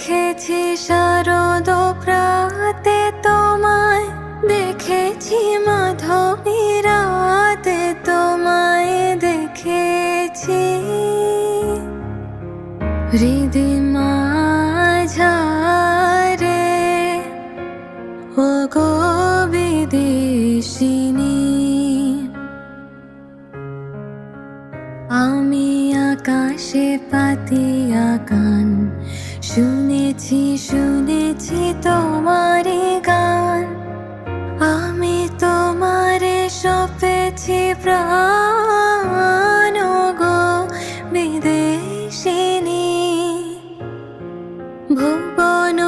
দেখেছি শারদ প্রাতে তোমায়, দেখেছি মাধবী রাতে তোমায় দেখেছি, হৃদি মাঝারে ও গো বিদেশিনী। আমি আকাশে পাতিয়া গান, শুনেছি শুনেছি তোমারে গান, আমি তোমারে সপেছি প্রাণ গো বিদেশিনী। ভুবন